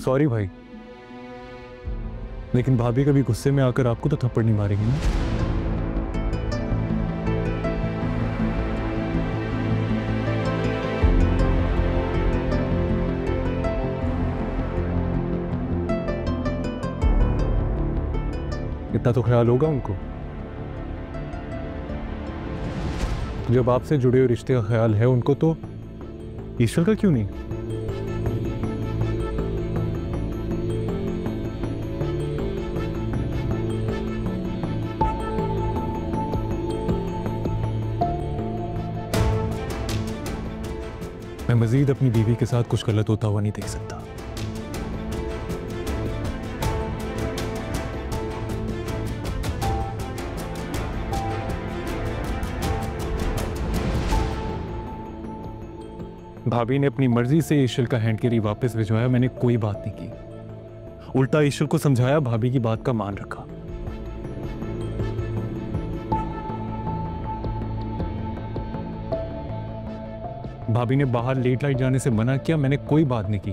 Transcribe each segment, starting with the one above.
Sorry भाई, लेकिन भाभी कभी गुस्से में आकर आपको तो थप्पड़ नहीं मारेंगी ना। इतना तो ख्याल होगा उनको। जब आपसे जुड़े हुए रिश्ते का ख्याल है उनको, तो ईश्वर का क्यों नहीं? मैं मजीद अपनी बीवी के साथ कुछ गलत होता हुआ नहीं देख सकता। भाभी ने अपनी मर्जी से ईश्वर का हैंड कैरी वापस भिजवाया, मैंने कोई बात नहीं की। उल्टा ईश्वर को समझाया, भाभी की बात का मान रखा। भाभी ने बाहर लेट नाइट जाने से मना किया, मैंने कोई बात नहीं की।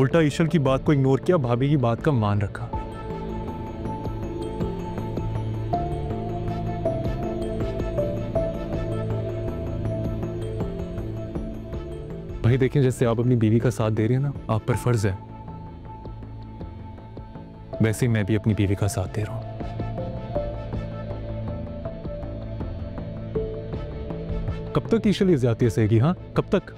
उल्टा ईश्वर की बात को इग्नोर किया, भाभी की बात का मान रखा। भाई देखें, जैसे आप अपनी बीवी का साथ दे रहे हैं ना, आप पर फर्ज है, वैसे ही मैं भी अपनी बीवी का साथ दे रहा हूं। कब तक ईश्वर इस जाती सहेगी? हाँ, कब तक?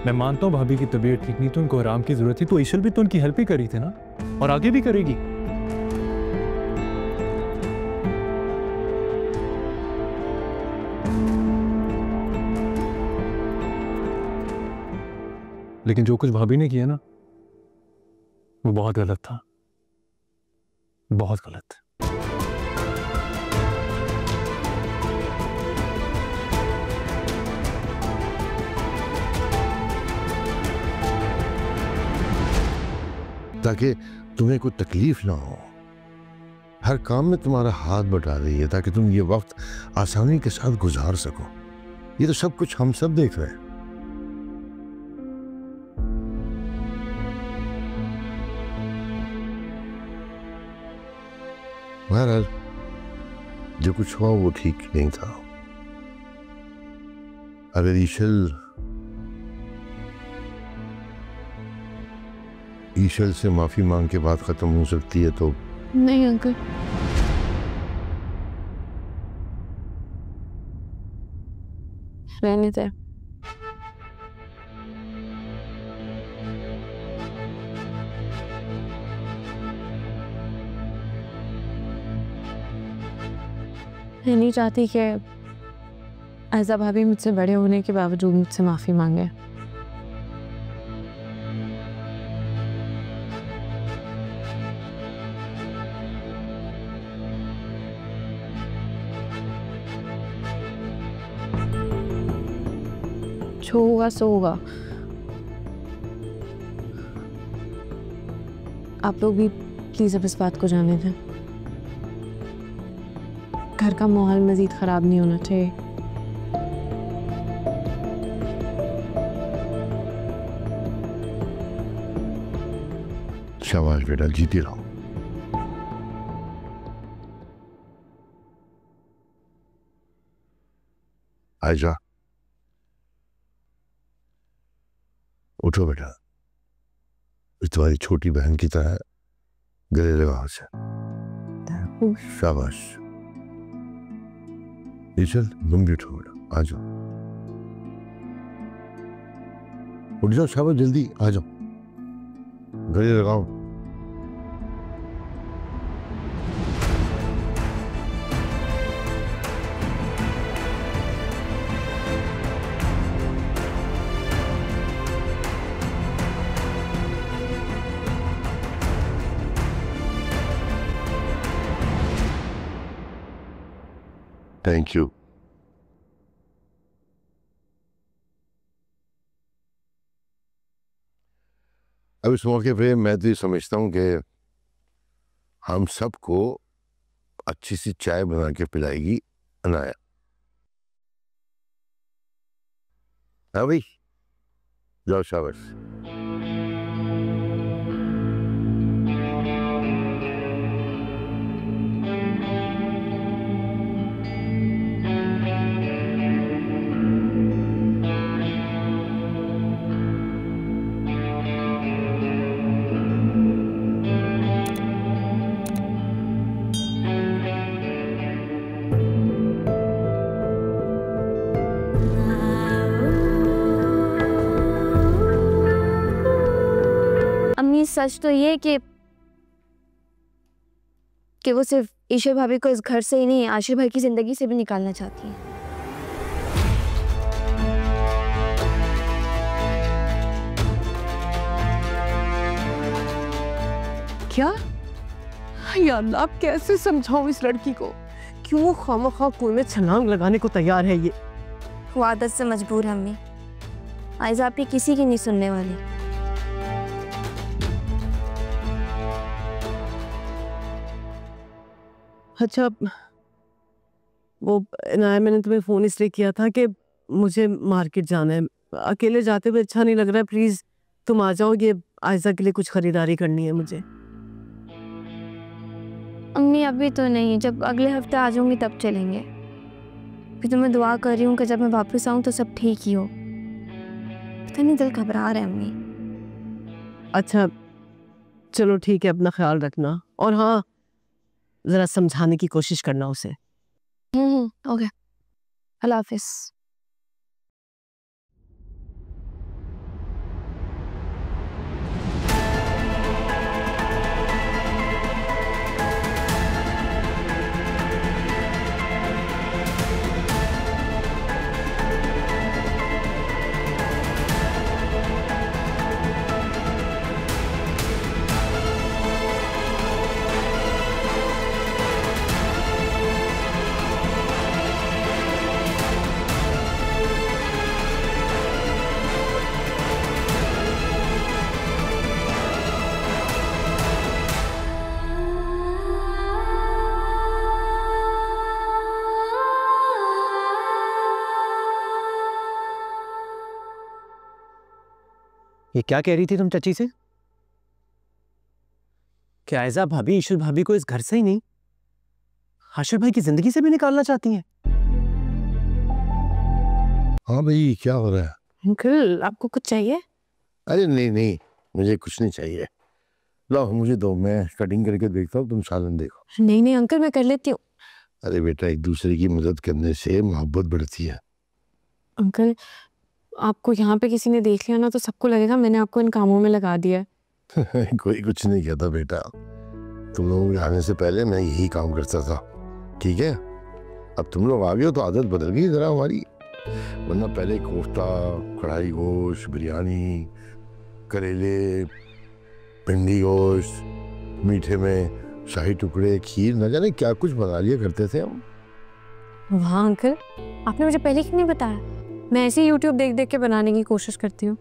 मैं मानता हूं भाभी की तबीयत ठीक नहीं, तो उनको आराम की जरूरत थी, तो ईश्वर भी तो उनकी हेल्प ही करी थी ना, और आगे भी करेगी। लेकिन जो कुछ भाभी ने किया ना, वो बहुत गलत था, बहुत गलत। ताकि तुम्हें कोई तकलीफ ना हो, हर काम में तुम्हारा हाथ बटा रही है ताकि तुम ये वक्त आसानी के साथ गुजार सको। ये तो सब कुछ हम सब देख रहे हैं। बहरहाल जो कुछ हुआ वो ठीक नहीं था। अगर ईशल से माफी मांग के बात खत्म हो सकती है तो। नहीं अंकल, रहने दे। मैं नहीं चाहती कि आयजा भाभी मुझसे बड़े होने के बावजूद मुझसे माफी मांगे। जो होगा सो होगा। आप लोग भी प्लीज अब इस बात को जाने दें। घर का माहौल मजीद खराब नहीं होना चाहिए। शाबाश बेटा, जीती रहो। आयजा, उठो बेटा, तुम्हारी छोटी बहन की तरह गले लगाओ से। शाबाश। चल तुम भी उठो बेटा, आ जाओ, उठ जाओ, शाबाश, जल्दी आ जाओ, गले लगाओ। Thank you. अब इस मौके पे मैं तो ये समझता हूं कि हम सबको अच्छी सी चाय बना के पिलाएगी अनाया। हाँ भाई, जाओ शाबाश। अम्मी सच तो ये कि वो सिर्फ ईशा भाभी को इस घर से ही नहीं, आशिर भाई की जिंदगी से भी निकालना चाहती है। क्या? या अल्लाह, आप कैसे समझाऊं इस लड़की को? क्यों खामखा कुएं में छलांग लगाने को तैयार है ये? वो आदत से मजबूर है अम्मी। आयजा आपकी किसी की नहीं सुनने वाली। अच्छा, वो इनाया, मैंने तुम्हें फ़ोन इसलिए किया था कि मुझे मार्केट जाना है। अकेले जाते हुए अच्छा नहीं लग रहा है, प्लीज़ तुम आ जाओ। ये आयजा के लिए कुछ खरीदारी करनी है मुझे। अम्मी अभी तो नहीं, जब अगले हफ्ते आ जाऊंगी तब चलेंगे। फिर तो मैं दुआ कर रही हूँ कि जब मैं वापस आऊँ तो सब ठीक ही हो। पता नहीं, दिल घबरा रहा है अम्मी। अच्छा चलो ठीक है, अपना ख्याल रखना। और हाँ, ज़रा समझाने की कोशिश करना उसे। ओके, अल्लाह हाफिज़। ये क्या कह रही थी तुम चाची से? कि आयजा भाभी ईशर भाभी को इस घर से ही नहीं, आशिर भाई की जिंदगी से भी निकालना चाहती हैं। हाँ भाई, क्या हो रहा है? अंकल, आपको कुछ चाहिए? अरे नहीं नहीं, मुझे कुछ नहीं चाहिए। लाओ मुझे दो, मैं कटिंग करके देखता हूँ, तुम सालन देखो। नहीं नहीं अंकल, मैं कर लेती हूँ। अरे बेटा, एक दूसरे की मदद करने से मोहब्बत बढ़ती है। अंकल, आपको यहाँ पे किसी ने देख लिया ना तो सबको लगेगा मैंने आपको इन कामों में लगा दिया है। कोई कुछ नहीं कहता बेटा, तुम लोगों के आने से पहले मैं यही काम करता था, ठीक है? अब तुम लोग आ गए हो तो आदत बदल गई जरा हमारी, वरना पहले कोफ्ता, कढ़ाई गोश्त, बिरयानी, करेले, भिंडी गोश्त, मीठे में शाही टुकड़े, खीर, न जाने क्या कुछ बना लिया करते थे हम। वाह अंकल, आपने मुझे पहले क्यों नहीं बताया? मैं ऐसे ही यूट्यूब देख देख के बनाने की कोशिश करती हूँ।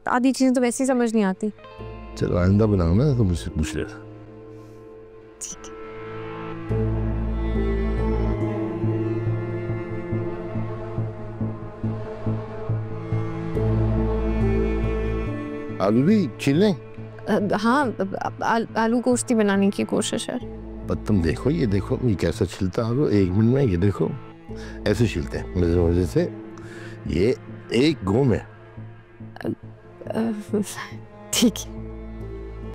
आधी चीज़ें तो वैसे ही समझ नहीं आती। चलो आइंदा बनाना तो मुझसे पूछ लेना। ठीक है। आलू भी छील लें? हाँ, आलू गोश्ती बनाने की कोशिश है। पर तुम देखो, ये देखो ये कैसा छिलता है आलू, 1 मिनट में। ये देखो ऐसे छिलते हैं मजे मजे से, ये एक गो में। ठीक है।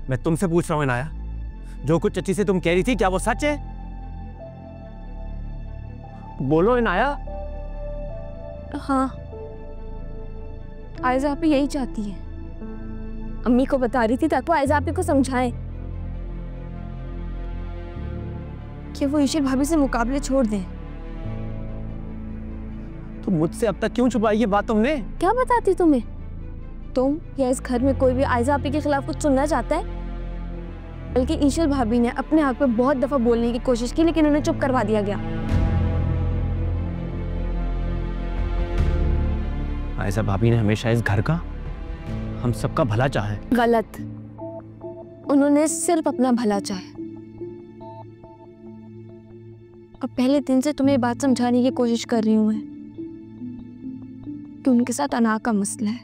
मैं तुमसे पूछ रहा हूँ इनाया, जो कुछ चची से तुम कह रही थी क्या वो सच है? बोलो इनाया। हाँ, आयजा आप यही चाहती है। अम्मी को बता रही थी ताकि वो आयजा आपी को समझाए कि वो ईशर भाभी से मुकाबले छोड़ दें। तो मुझसे अब तक क्यों छुपाई ये बात तुमने? क्या बताती तुम्हें? तुम या इस घर में कोई भी आयजा आपी के खिलाफ कुछ सुनना चाहता है? बल्कि ईशर भाभी ने अपने आप पे बहुत दफा बोलने की कोशिश की, लेकिन उन्हें चुप करवा दिया गया। आयजा भाभी ने हमेशा इस घर का, हम सबका भला चाहा है। गलत। उन्होंने सिर्फ अपना भला चाहा। और पहले दिन से तुम्हें ये बात समझाने की कोशिश कर रही हूँ मैं कि उनके साथ अना का मसला है।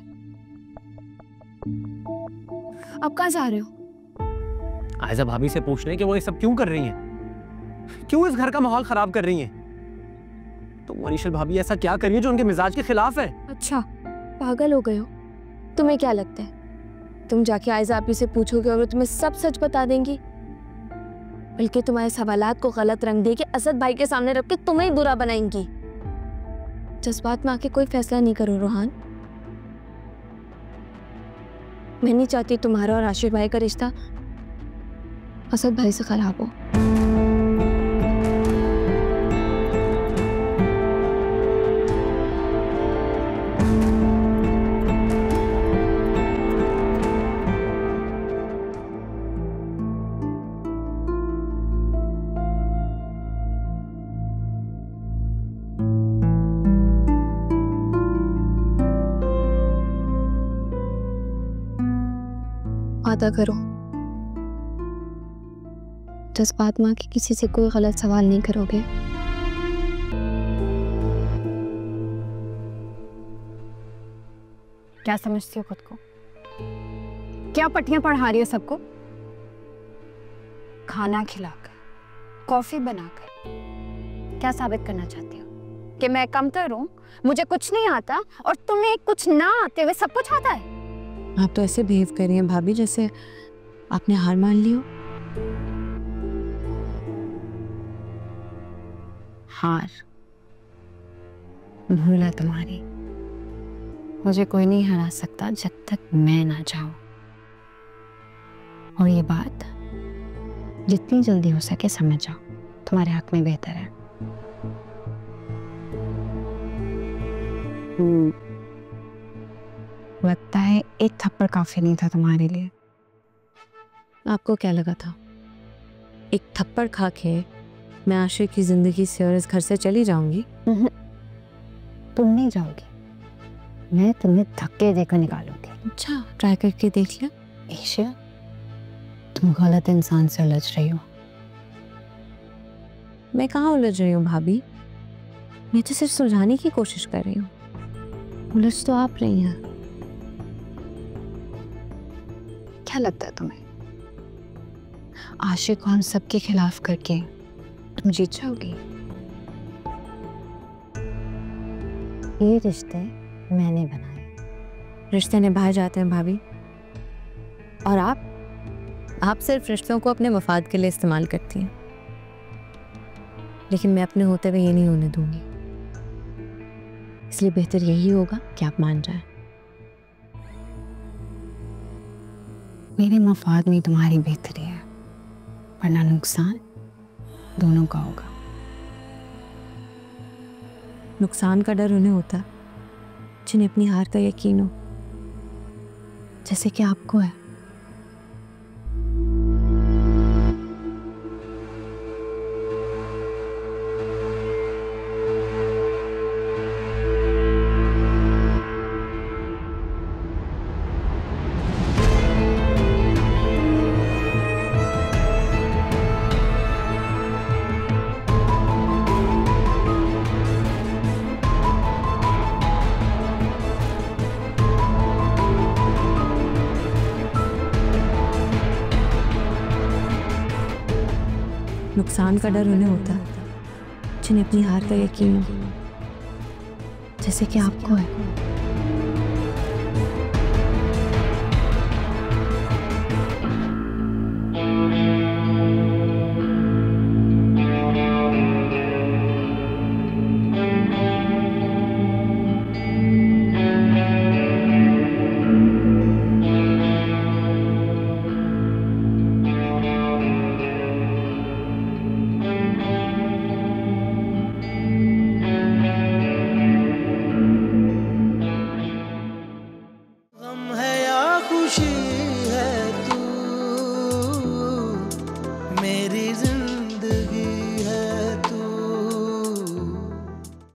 अब कहाँ जा रहे हो? आयजा भाभी से पूछ रहे हैं कि वो ये सब क्यों कर रही हैं, क्यों इस घर का माहौल खराब कर रही हैं। तो मनीषा भाभी ऐसा क्या करी है जो उनके मिजाज के खिलाफ है? अच्छा, पागल हो गए हो? तुम्हें क्या लगता है तुम जाके आयजा आपी से पूछोगे और वो तुम्हें सब सच बता देंगी, बल्कि तुम्हारे सवालात को गलत रंग दे के असद भाई के सामने रख के तुम्हें ही बुरा बनाएंगी। जज्बात में आके कोई फैसला नहीं करो रोहान। मैं नहीं चाहती तुम्हारा और आशिर भाई का रिश्ता असद भाई से खराब हो। वादा करो जज्बात में आके किसी से कोई गलत सवाल नहीं करोगे। क्या समझती हो खुद को? क्या पट्टियां पढ़ा रही हो सबको? खाना खिलाकर, कॉफी बनाकर क्या साबित करना चाहती हो? कि मैं कमतर हूँ, मुझे कुछ नहीं आता और तुम्हें कुछ ना आते हुए सब कुछ आता है? आप तो ऐसे बिहेव कर रही हैं भाभी जैसे आपने हार मान ली हो। हार भूल है तुम्हारी। मुझे कोई नहीं हरा सकता जब तक मैं ना जाऊं। और ये बात जितनी जल्दी हो सके समझ जाओ, तुम्हारे हक में बेहतर है। लगता है एक थप्पड़ काफी नहीं था तुम्हारे लिए। आपको क्या लगा था एक थप्पड़ खा के मैं आशिर की जिंदगी से और इस घर से चली जाऊंगी? तुम नहीं जाओगी, मैं तुम्हें धक्के देकर निकालूंगी। अच्छा, ट्राई करके देख लिया। ईशा, तुम गलत इंसान से उलझ रही हो। मैं कहाँ उलझ रही हूँ भाभी? मैं तो सिर्फ सुलझाने की कोशिश कर रही हूँ। उलझ तो आप रही हैं। क्या लगता है तुम्हें आशिक को हम सबके खिलाफ करके तुम जीत जाओगी? ये रिश्ते मैंने बनाए। रिश्ते निभाए जाते हैं भाभी, और आप सिर्फ रिश्तों को अपने मफाद के लिए इस्तेमाल करती हैं। लेकिन मैं अपने होते हुए ये नहीं होने दूंगी, इसलिए बेहतर यही होगा कि आप मान जाएं। मेरे मफाद में तुम्हारी बेहतरी है, वरना नुकसान दोनों का होगा। नुकसान का डर उन्हें होता जिन्हें अपनी हार का यकीन हो, जैसे कि आपको है। नुकसान का डर उन्हें होता जिन्हें अपनी हार का यकीन हो, जैसे कि आपको है।